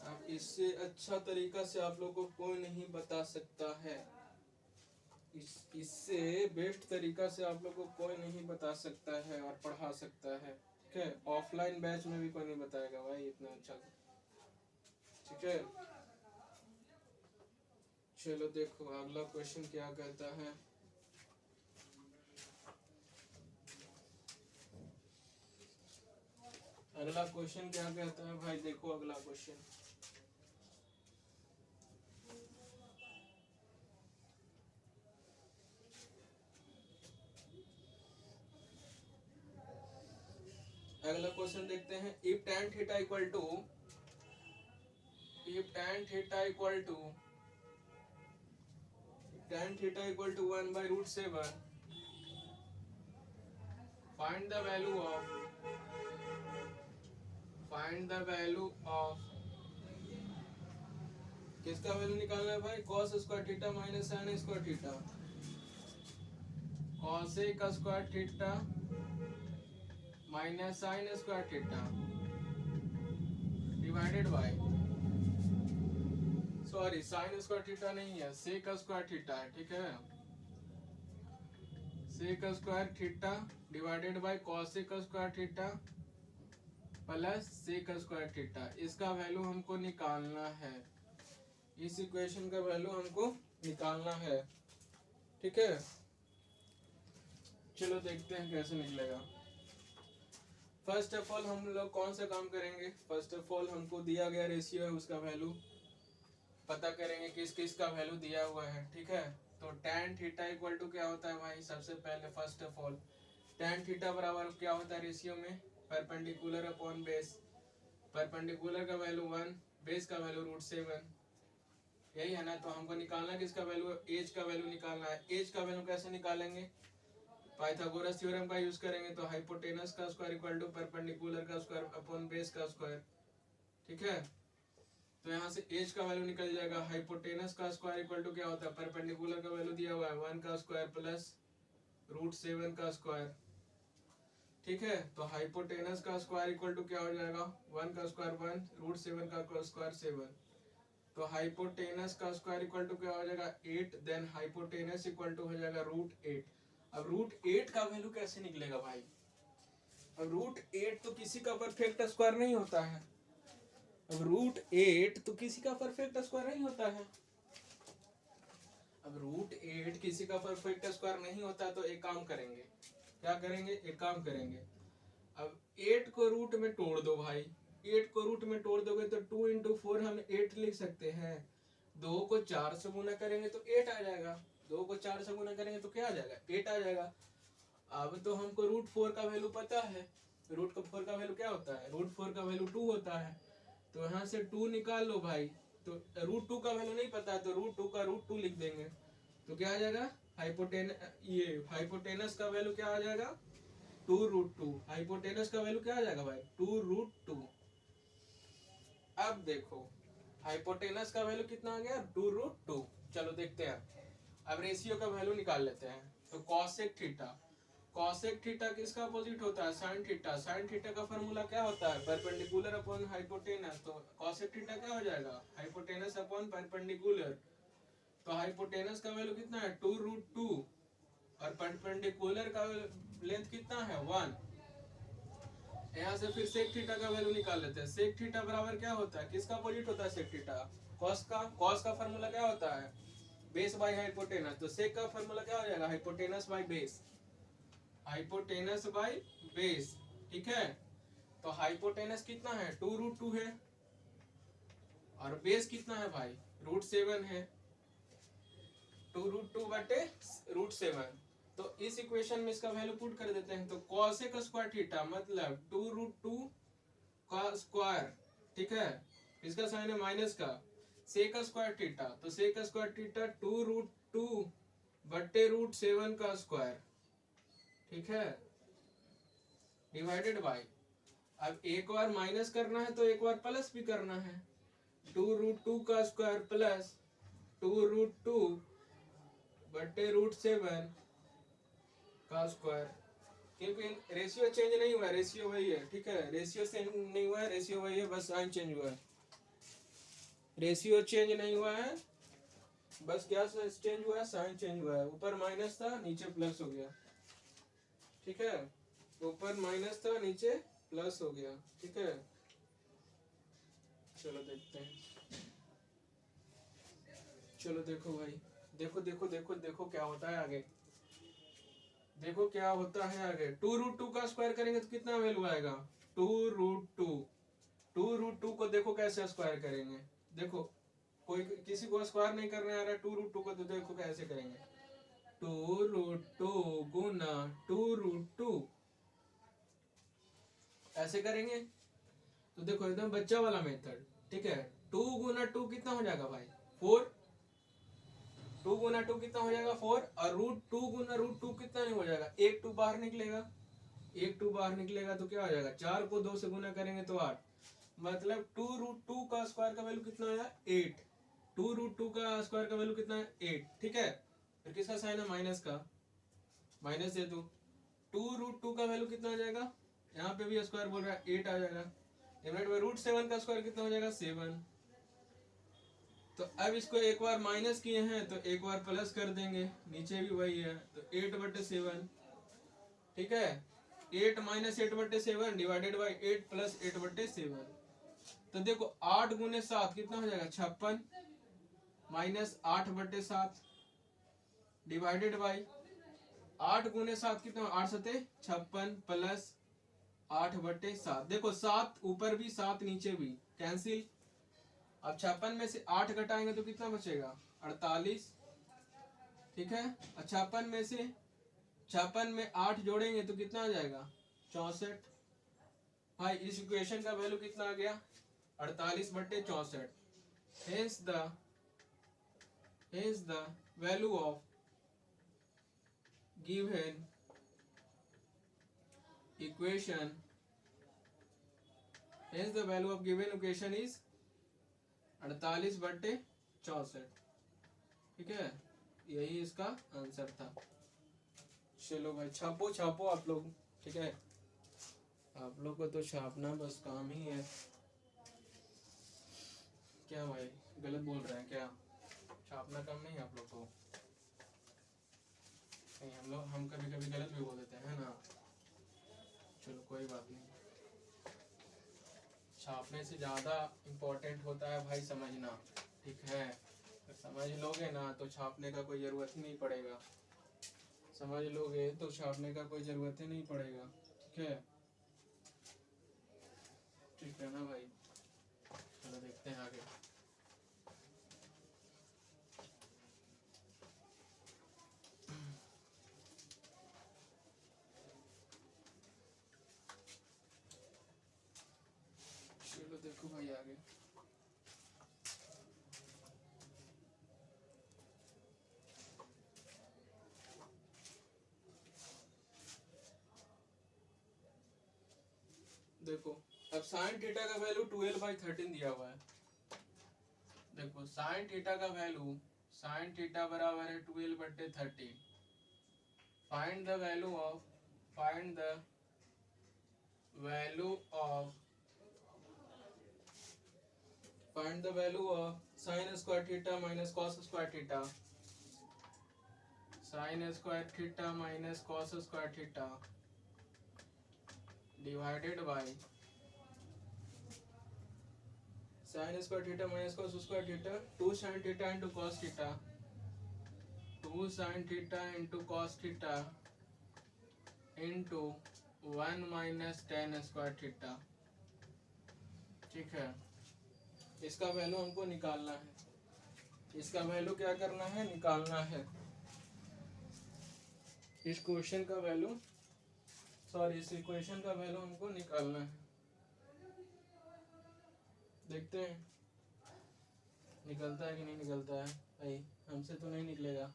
अब इससे अच्छा तरीका से आप लोग को कोई नहीं बता सकता है, इससे बेस्ट तरीका से आप लोग को कोई नहीं बता सकता है और पढ़ा सकता है, ठीक है। ऑफलाइन बैच में भी कोई नहीं बताएगा भाई इतना अच्छा, ठीक है। चलो देखो अगला क्वेश्चन क्या कहता है। अगला क्वेश्चन क्या कहता है भाई, देखो अगला क्वेश्चन, अगला क्वेश्चन देखते हैं। If tan theta equal to 1/√7, find the value of किसका वैल्यू निकालना है भाई, cos square theta minus sin square theta, cosec square theta minus sin square theta divided by, sorry sin square theta नहीं है, sec square theta है, ठीक है, sec square theta divided by cosec square theta plus sec square theta. इसका वैल्यू हमको निकालना है, इस इक्वेशन का वैल्यू हमको निकालना है, ठीक है। चलो देखते हैं कैसे निकलेगा। फर्स्ट ऑफ ऑल हम लोग कौन सा काम करेंगे, फर्स्ट ऑफ ऑल हमको दिया गया रेशियो है उसका वैल्यू पता करेंगे, किस किस का वैल्यू दिया हुआ है, ठीक है। तो tan थीटा इक्वल टू क्या होता है भाई, सबसे पहले first of all tan theta बराबर क्या होता है रेशियो में, परपेंडिकुलर अपॉन बेस, परपेंडिकुलर का वैल्यू 1, बेस का वैल्यू √7, यही है ना। तो हमको निकालना किसका वैल्यू, एज का वैल्यू निकालना है। एज का वैल्यू कैसे निकालेंगे, पाइथागोरस थ्योरम का यूज करेंगे, तो हाइपोटेनस का स्क्वायर इक्वल टू परपेंडिकुलर का स्क्वायर अपॉन बेस का स्क्वायर, ठीक है। तो यहाँ से एज का वैल्यू निकल जाएगा, हाइपोटेनस का स्क्वायर इक्वल टू क्या होता है, परपेंडिकुलर का वैल्यू दिया हुआ है 1 का स्क्वायर प्लस √7 का स्क्वायर, ठीक है। तो हाइपोटेनस का स्क्वायर इक्वल टू क्या हो जाएगा, 1 का स्क्वायर 1, √7 का स्क्वायर 7, तो हाइपोटेनस का स्क्वायर इक्वल टू क्या हो जाएगा 8, देन हाइपोटेनस इक्वल टू हो जाएगा √8। अब √8 का वैल्यू कैसे निकलेगा भाई, अब √8 तो किसी का परफेक्ट स्क्वायर नहीं होता है, अब √8 तो किसी का परफेक्ट स्क्वायर नहीं होता है, अब √8 किसी का परफेक्ट स्क्वायर नहीं होता, तो एक काम करेंगे, क्या करेंगे, एक काम करेंगे, अब 8 को रूट में तोड़ दो भाई, 8 को रूट में तोड़ दोगे तो 2 into 4 हम 8 लिख सकते हैं, 2 को 4 से गुना करेंगे तो 8 आ जाएगा, 2 को 4 से गुना करेंगे तो क्या आ जाएगा 8 आ जाएगा। अब तो हमको रूट 4 का वैल्यू पता है, रूट 4 का वैल्यू क्या होता है, रूट 4 का वैल्यू 2 होता है। तो यहाँ से 2 निकाल लो भाई, तो रूट 2 का वैल्यू नहीं पता है तो रूट 2 का रूट 2 लिख देंगे। तो क्या आ जाएगा हाइपोटेनस का वैल्यू क्या आ जाएगा 2√2। हाइपोटेनस का वैल्यू क्या आ जाएगा भाई 2√2। अब देखो हाइपोटेनस का वैल्यू कितना आ गया 2√2। चलो देखते हैं अब रेशियो का वैल्यू निकाल लेते हैं। तो कॉसेक थीटा, कॉसेक थीटा किसका अपोजिट होता है साइन थीटा। साइन थीटा का फॉर्मूला क्या होता है परपेंडिकुलर अपॉन हाइपोटेनस। तो कॉसेक थीटा क्या हो जाएगा हाइपोटेनस अपॉन परपेंडिकुलर। तो हाइपोटेनस का वैल्यू कितना है 2√2 और परपेंडिकुलर का लेंथ कितना है 1। यहाँ से फिर सेक थीटा का वैल्यू निकाल लेते हैं। सेक थीटा बराबर क्या होता है किसका अपोजिट होता है सेक थीटा कॉस का। कॉस का फॉर्मूला क्या होता है बेस बाय हाइपोटेनस। तो सेक का फॉर्मूला क्या हो जाएगा hypotenuse by base, hypotenuse by base. ठीक है, तो हाइपोटेनस कितना है 2√2 है और बेस कितना है भाई √7 है। 2√2 बटे √7। तो इस इक्वेशन में इसका वैल्यू पुट कर देते हैं। तो कॉसेक स्क्वायर थीटा मतलब 2√2 का स्क्वायर, ठीक है, इसका साइन है माइनस का, सेक स्क्वायर थीटा। तो सेक स्क्वायर थीटा 2√2 बटे √7 का स्क्वायर, ठीक है, डिवाइडेड बाय। अब एक बार माइनस करना है तो एक बार प्लस भी करना है। 2√2 का स्क्वायर प्लस 2√2 बटे √7 का स्क्वायर। क्योंकि रेशियो चेंज नहीं हुआ है, रेशियो वही है। ठीक है, रेशियो चेंज नहीं हुआ है, रेशियो वही है, बस साइन चेंज हुआ है। रेशियो चेंज नहीं हुआ है, बस क्या चेंज हुआ है साइन चेंज हुआ है। ऊपर माइनस था नीचे प्लस हो गया। ठीक है, ऊपर माइनस था नीचे प्लस हो गया। ठीक है, चलो देखते हैं। चलो देखो भाई, देखो देखो देखो देखो क्या होता है आगे, देखो क्या होता है आगे। 2√2 का स्क्वायर करेंगे तो कितना वैल्यू आएगा 2√2। 2√2 को देखो कैसे स्क्वायर करेंगे। देखो कोई किसी को स्क्वायर नहीं करने आ रहा है 2√2 को, तो देखो कैसे करेंगे। 2√2 गुना 2√2 ऐसे करेंगे। तो देखो एकदम बच्चा वाला मेथड। ठीक है, 2 गुना 2 कितना हो जाएगा भाई 4। 2 गुना 2 कितना हो जाएगा 4 और √2 गुना √2 कितना नहीं हो जाएगा, एक 2 बाहर निकलेगा, एक 2 बाहर निकलेगा तो क्या हो जाएगा 4 को 2 से गुना करेंगे तो 8। मतलब 2√2 का स्क्वायर का वैल्यू कितना आया 8। 2√2 का स्क्वायर का वैल्यू कितना है 8। ठीक है, फिर किसका साइन है माइनस का, माइनस दे दो। 2√2 का वैल्यू कितना आ जाएगा, यहाँ पे भी स्क्वायर बोल रहा है 8 आ जाएगा। डिवाइड बाय √7 का स्क्वायर कितना हो जाएगा 7। तो अब इसको एक बार माइनस किए हैं तो एक बार प्लस कर देंगे, नीचे भी वही है तो 8/7। ठीक है, 8 माइनस 8/7 डिवाइडेड बाई 8 प्लस 8/7। तो देखो 8 गुने 7 कितना हो जाएगा 56 माइनस 8/7 डिवाइडेड बाई 8 गुने 7 कितना 8 सते 56 प्लस 8/7। देखो 7 ऊपर भी 7 नीचे भी कैंसिल। अब 56 में से 8 घटाएंगे तो कितना बचेगा 48। ठीक है, 56 में से 56 में 8 जोड़ेंगे तो कितना आ जाएगा 64। भाई इस इक्वेशन का वैल्यू कितना आ गया 48/64। Hence the value of given equation, hence the value of given equation is 48/64। ठीक है, यही इसका आंसर था। चलो भाई छापो छापो आप लोग। ठीक है, आप लोग को तो छापना बस काम ही है। क्या भाई गलत बोल रहे हैं क्या, छापना काम नहीं है आप लोग को। नहीं हम कभी कभी गलत भी बोल देते हैं ना। चलो कोई बात नहीं, छापने से ज़्यादा इम्पोर्टेंट होता है भाई समझना। ठीक है, अगर समझ लोगे ना तो छापने का कोई ज़रूरत ही नहीं पड़ेगा। समझ लोगे तो छापने का कोई ज़रूरत ही नहीं पड़ेगा। ठीक है, ठीक है ना भाई। चलो देखते हैं आगे। देखो भाई आगे देखो, अब साइन थीटा का वैल्यू 12/13 दिया हुआ है। देखो साइन थीटा का वैल्यू, साइन थीटा बराबर है 12/13। Find the value of, find the value of, find the value of sine square theta minus cos square theta, sine square theta minus cos square theta divided by sine square theta minus cos square theta, 2 sine theta into cos theta, 2 sine theta into cos theta into 1 minus ten square theta. ठीक है, इसका वैल्यू हमको निकालना है, इसका value क्या करना है, निकालना है। इस क्वेश्चन का वैल्यू, सॉरी इस इक्वेशन का वैल्यू हमको निकालना है। देखते हैं निकलता है कि नहीं निकलता है। भाई हमसे तो नहीं निकलेगा,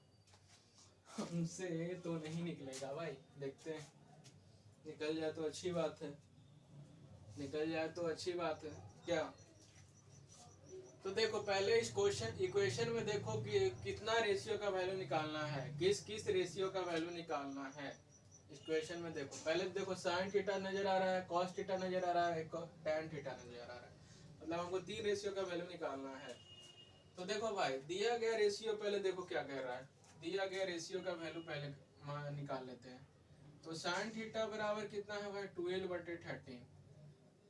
हमसे तो नहीं निकलेगा भाई। देखते हैं, निकल जाए तो अच्छी बात है, निकल जाए तो अच्छी बात है क्या। तो देखो पहले इस क्वेश्चन इक्वेशन में देखो कि कितना रेशियो का वैल्यू निकालना है, किस किस रेशियो का वैल्यू निकालना है। इस क्वेश्चन में देखो, पहले देखो साइन थीटा नजर आ रहा है, कॉस थीटा नजर आ रहा है, टैन थीटा नजर आ रहा है, मतलब हमको 3 रेशियो का वैल्यू निकालना है। तो देखो भाई दिया गया रेशियो पहले देखो क्या कह रहा है, दिया गया रेशियो का वैल्यू पहले निकाल लेते हैं। तो साइन थीटा बराबर कितना है भाई, 12/13।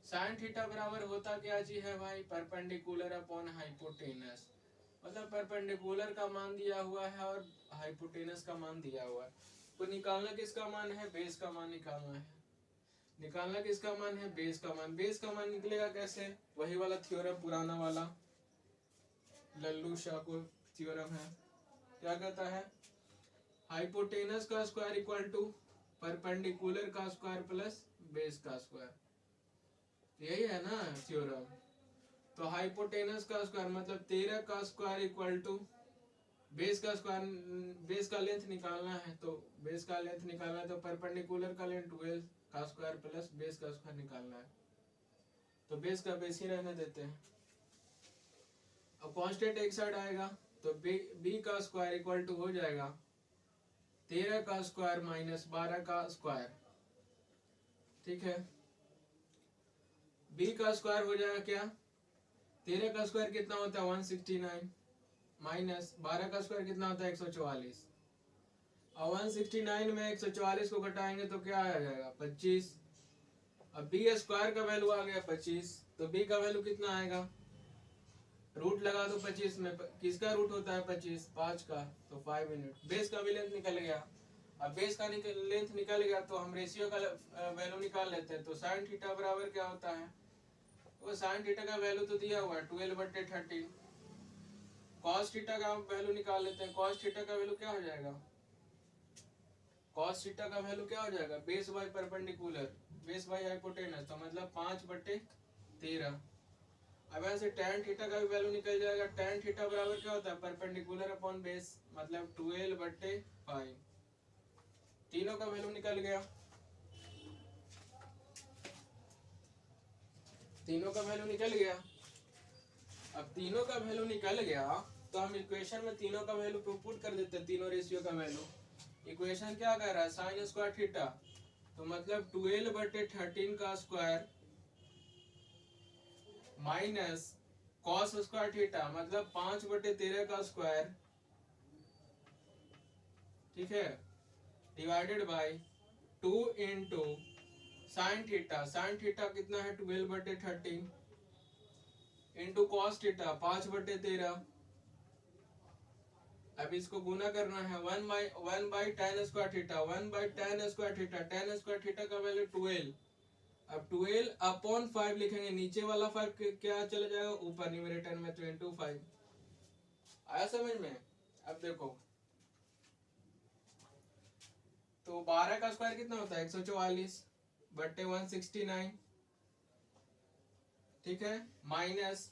साइन थीटा बराबर होता क्या चीज है भाई, परपेंडिकुलर अपॉन हाइपोटेनस, मतलब परपेंडिकुलर का मान दिया हुआ है और हाइपोटेनस का मान दिया हुआ है। तो निकालना किसका मान है, बेस का मान निकालना है। निकालना किसका मान है, बेस का मान। बेस का मान निकलेगा कैसे, वही वाला थ्योरम पुराना वाला लल्लू शाह को थ्योरम है, क्या कहता है, हाइपोटेनस का स्क्वायर इक्वल टू परपेंडिकुलर का स्क्वायर प्लस बेस का स्क्वायर, यही है ना थ्योरम। तो हाइपोटेनस का स्क्वायर मतलब 13 का स्क्वायर इक्वल टू बेस का स्क्वायर, बेस का लेंथ निकालना है, तो बेस का लेंथ निकालना है तो परपेंडिकुलर का लेंथ 12 का स्क्वायर प्लस बेस का स्क्वायर निकालना है। तो बेस का बेस ही रहने देते हैं। अब कांस्टेंट एक साइड आएगा तो बी का स्क्वायर इक्वल टू हो जाएगा 13 का स्क्वायर माइनस 12 का स्क्वायर। ठीक है, बी का स्क्वायर हो जाएगा क्या, 13 का स्क्वायर कितना होता है 169 माइनस 12 का स्क्वायर कितना होता है 144, और 169 में 144 को घटाएंगे तो क्या आ जाएगा 25। अब बी स्क्वायर का वैल्यू आ गया 25, तो बी का वैल्यू कितना आएगा, रूट लगा दो 25 में, किसका रूट होता है 25, 5 का, तो 5 यूनिट। बेस का भी लेंथ निकल गया। अब बेस का लेंथ निकल गया तो हम रेशियो का वैल्यू निकाल लेते हैं। तो साइन थीटा बराबर क्या होता है, वो साइन थीटा का वैल्यू तो दिया हुआ है 12/13। कॉस थीटा का वैल्यू निकाल लेते हैं। कॉस थीटा का वैल्यू क्या हो जाएगा, कॉस थीटा का वैल्यू क्या हो जाएगा, base by perpendicular, base by hypotenuse, तो मतलब 5/13। अब ऐसे tan थीटा का भी वैल्यू निकल जाएगा। tan थीटा बराबर क्या होता है, परपेंडिकुलर अपॉन बेस, मतलब 12/5। तीनों का वैल्यू निकल गया, तीनों का वैल्यू निकल गया। अब तीनों का वैल्यू निकल गया तो हम इक्वेशन में तीनों का वैल्यू पुट कर देते हैं, तीनों रेशियो का वैल्यू। इक्वेशन क्या कह रहा है, साइन स्क्वायर थीटा, तो मतलब 12/13 का square minus cos square theta, मतलब 5/13 का स्क्वायर, ठीक है, divided by 2 into sine theta. Sine theta कितना है 12/13 इंटू कॉस थीटा 5/13। अब इसको गुना करना है 1/tan square theta, 1/tan square theta, tan square theta का वैल्यू 12। अब 12 अपॉन 5 लिखेंगे, नीचे वाला 5 क्या चला जाएगा ऊपर न्यूमरेटर में, तो इंटू 5। आया समझ में। अब देखो तो 12 का स्क्वायर कितना होता है 144/169, ठीक है, माइनस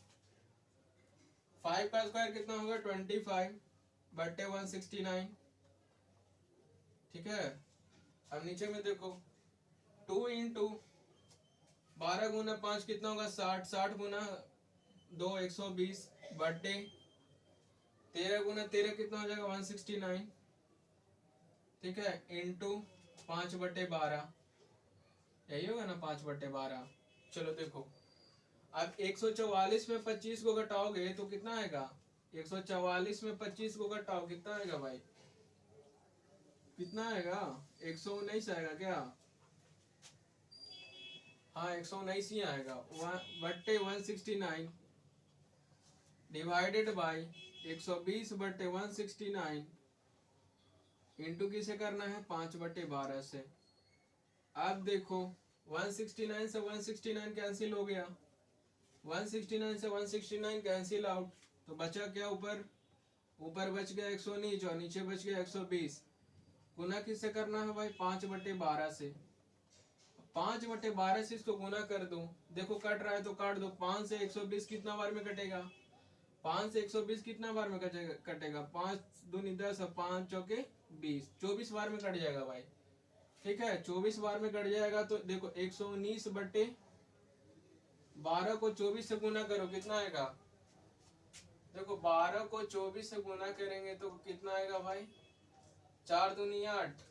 5 का स्क्वायर कितना होगा 25 बटे 169। ठीक है, अब नीचे में देखो 2 इंटू 12 गुना 5 कितना होगा 60, 60 गुना 2 120 बटे 13 गुना 13 कितना हो जाएगा 169। ठीक है, इंटू 5 बटे 12, यही होगा ना 5 बटे 12। चलो देखो, अब 144 में 25 को घटाओगे तो कितना आएगा, 144 में 25 को घटाओ कितना आएगा भाई, कितना आएगा 119 आएगा क्या, हाँ 119 ही आएगा। बट्टे 169 डिवाइडेड बाई 120 बट्टे 169 इंटू किसे करना है 5 बट्टे 12 से। अब देखो 169 से 169 कैंसिल हो गया, 169 से 169 कैंसिल आउट, तो बचा क्या ऊपर, ऊपर बच गया 119 और नीचे बच गया 120। गुना किससे करना है भाई 5 बट्टे 12 से, 5 बटे 12 से इसको गुना कर दो, देखो कट रहा है तो काट दो, 5 से 120 कितना बार में कटेगा, 5 से 120 कितना बार में कटेगा 5 दूनी 10 और 5 चौके 20, 24 बार में कट जाएगा भाई। ठीक है, 24 बार में कट जाएगा, तो देखो 119 बटे 12 को 24 से गुना करो कितना आएगा, देखो 12 को 24 से गुना करेंगे तो कितना आएगा भाई, 4 दूनी 8,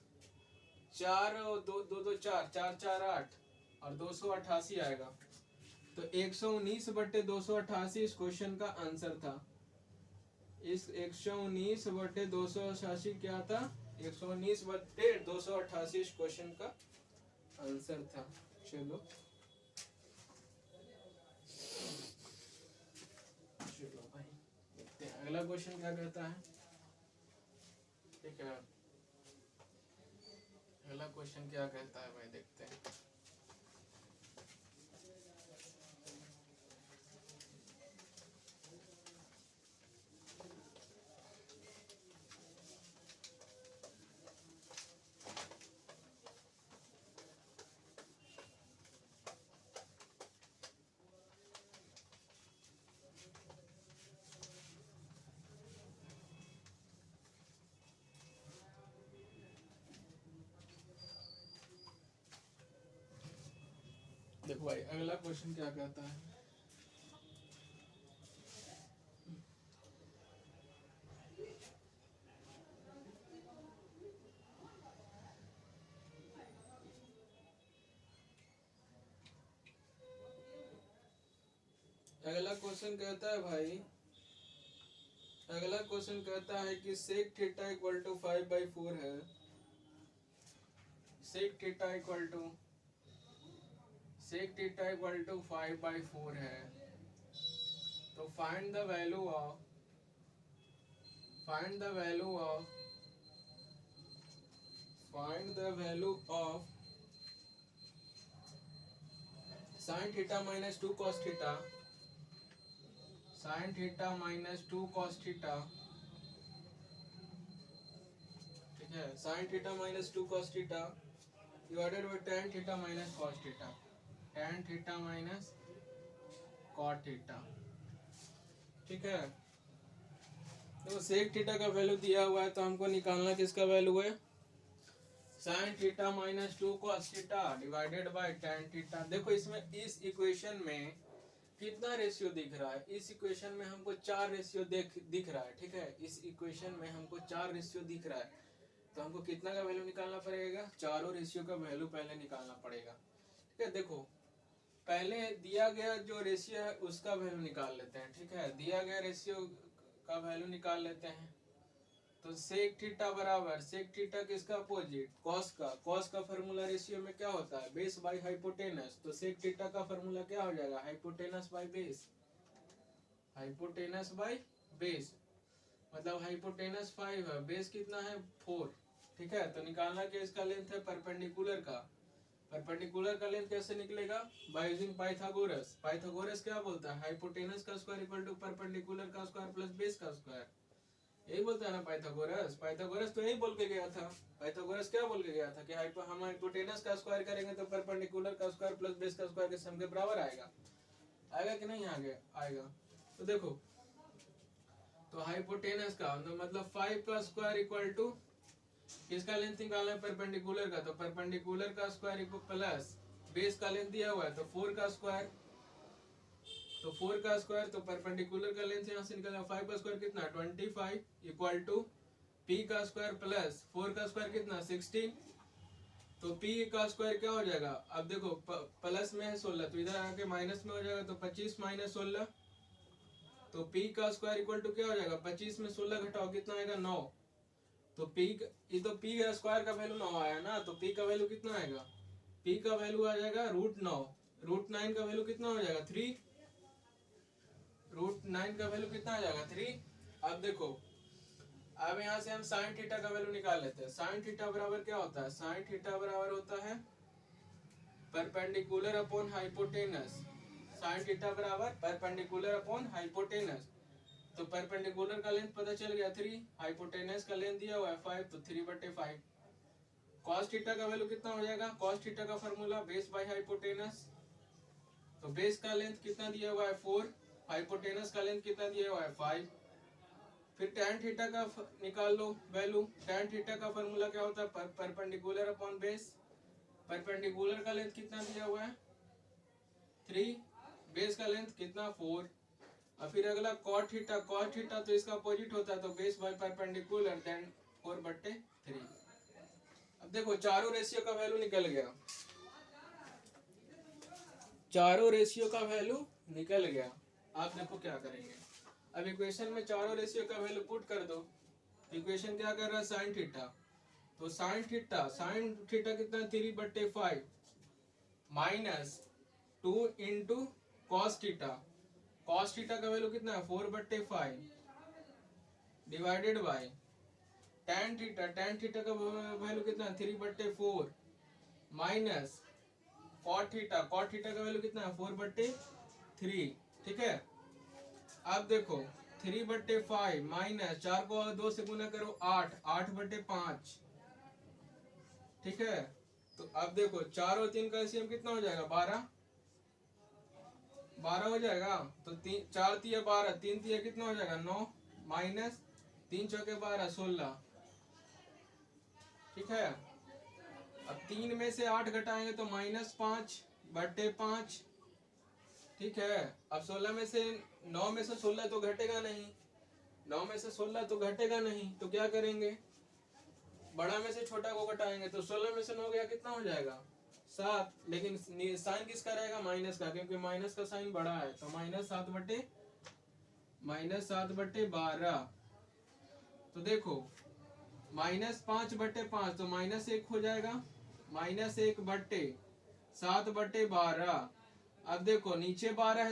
4 और 2 2 2 4 4 4 8 और 288 आएगा। तो 119 बटे 288 इस क्वेश्चन का आंसर था। इस 119 बटे 288 क्या था, 119 बटे 288 इस क्वेश्चन का आंसर था। चलो चलो भाई देखते हैं अगला क्वेश्चन क्या कहता है। ठीक है, अगला क्वेश्चन क्या कहता है भाई देखते हैं। देखो भाई अगला क्वेश्चन क्या कहता है। अगला क्वेश्चन कहता है भाई, अगला क्वेश्चन कहता है कि सेक थीटा इक्वल टू 5/4 है, सेक थीटा इक्वल टू 5/4 है, तो find the value of find the value of sine theta minus 2 cos theta, sine theta minus 2 cos theta. ठीक है, sine theta minus 2 cos theta divided by tan theta minus cos theta, tan theta minus cot theta. ठीक है, तो sec theta का value दिया हुआ है तो हमको निकालना किसका वैल्यू है, sine theta minus 2 cos theta divided by tan theta. देखो इसमें इस इक्वेशन में कितना रेशियो दिख रहा है, इस इक्वेशन में हमको 4 रेशियो दिख रहा है। ठीक है, इस इक्वेशन में हमको 4 रेशियो दिख रहा है, तो हमको कितना का वैल्यू निकालना पड़ेगा, चारों रेशियो का वैल्यू पहले निकालना पड़ेगा। ठीक है, देखो पहले दिया गया जो रेशियो है उसका वैल्यू निकाल लेते हैं। ठीक है, दिया गया रेशियो का वैल्यू निकाल लेते हैं, तो सेक थीटा बराबर, सेक थीटा किसका अपोजिट, कॉस का, कॉस का फार्मूला रेशियो में क्या होता है, बेस बाई हाइपोटेनस, तो सेक थीटा का फार्मूला क्या हो जाएगा, hypotenuse by base, hypotenuse by base, मतलब हाइपोटेनस 5 है, बेस कितना है 4। ठीक है, तो निकालना क्या, इसका लेंथ है परपेंडिकुलर का, परपेंडिकुलर का लेंथ कैसे निकलेगा, बाय यूजिंग पाइथागोरस। पाइथागोरस क्या बोलता है, हाइपोटेनस का स्क्वायर इक्वल टू परपेंडिकुलर का स्क्वायर प्लस बेस का स्क्वायर, यही बोलता है ना पाइथागोरस। पाइथागोरस तो यही बोल के गया था, पाइथागोरस क्या बोल के गया था कि हम हाइपोटेनस का स्क्वायर करेंगे तो परपेंडिकुलर का स्क्वायर प्लस बेस का स्क्वायर के सम के बराबर आएगा। आएगा कि नहीं आगे आएगा। तो देखो, तो हाइपोटेनस का मतलब 5 का स्क्वायर इक्वल टू किसका लेंथ निकालना है, परपेंडिकुलर का, तो परपेंडिकुलर का स्क्वायर इक्वल प्लस बेस का लेंथ दिया हुआ है तो 4 का स्क्वायर, तो 4 का स्क्वायर, तो परपेंडिकुलर का लेंथ यहाँ से निकलेगा 5 का स्क्वायर कितना 25 इक्वल टू पी का स्क्वायर प्लस 4 का स्क्वायर कितना 16, तो पी का स्क्वायर क्या हो जाएगा, अब देखो प्लस में है 16 तो इधर आके माइनस में हो जाएगा, तो 25 माइनस 16, तो पी का स्क्वायर इक्वल टू क्या हो जाएगा 25 में 16 घटाओ कितना आएगा 9, तो पी ये तो पी का स्क्वायर का वैल्यू 9 आया ना, तो पी का वैल्यू कितना आएगा, पी का वैल्यू आ जाएगा √9, √9 का वैल्यू कितना हो जाएगा 3, √9 का वैल्यू कितना आ जाएगा 3। अब देखो, अब यहाँ से हम साइन थीटा का वैल्यू निकाल लेते हैं। साइन थीटा बराबर क्या होता है, साइन थीटा बराबर होता है perpendicular upon hypotenuse, sine theta बराबर परपेंडिकुलर अपॉन हाइपोटेनस, तो परपेंडिकुलर का लेंथ पता चल गया 3, हाइपोटेनस का लेंथ दिया हुआ है 5, तो 3/5। कॉस थीटा का वैल्यू कितना हो जाएगा, कॉस थीटा का फार्मूला बेस बाय हाइपोटेनस, तो बेस का लेंथ कितना दिया हुआ है 4, हाइपोटेनस का लेंथ कितना दिया हुआ है 5। फिर tan थीटा का निकाल लो वैल्यू, tan थीटा का फार्मूला क्या होता है, परपेंडिकुलर अपॉन बेस, परपेंडिकुलर का लेंथ कितना दिया हुआ है 3, बेस का लेंथ कितना 4। और फिर अगला cot थीटा, cot थीटा तो इसका अपोजिट होता है, तो बेस बाय परपेंडिकुलर देन 4/3। अब देखो चारों रेशियो का वैल्यू निकल गया, चारों रेशियो का वैल्यू निकल गया। आप देखो क्या करेंगे, अब इक्वेशन में चारों रेशियो का वैल्यू पुट कर दो। इक्वेशन क्या कर रहा है साइन थीटा, तो साइन थीटा कितना 3/5 minus 2 into cos theta, cos theta का वैल्यू कितना है 4/5 डिवाइडेड बाय tan थीटा का वैल्यू कितना है 3/4 माइनस cot थीटा का वैल्यू कितना है 4/3, ठीक है। अब देखो 3/5 माइनस 4 को 2 से गुना करो 8, 8/5, ठीक है। तो अब देखो 4 और 3 का एलसीएम कितना हो जाएगा 12 हो जाएगा, तो 4 तिया 12, 3 तिया कितना हो जाएगा 9, माइनस 3 चौके 12 16, ठीक है। अब 3 में से 8 घटाएंगे तो -5/5, ठीक है। अब 16 में से 9 में से 16 तो घटेगा नहीं, 9 में से 16 तो घटेगा नहीं, तो क्या करेंगे बड़ा में से छोटा को घटाएंगे, तो 16 में से 9 गया कितना हो जाएगा 7, लेकिन साइन किसका रहेगा माइनस का, क्योंकि माइनस का साइन बड़ा है, तो -7/12। तो देखो -5/5 तो -1 हो जाएगा, -1/7/12। अब देखो नीचे 12 है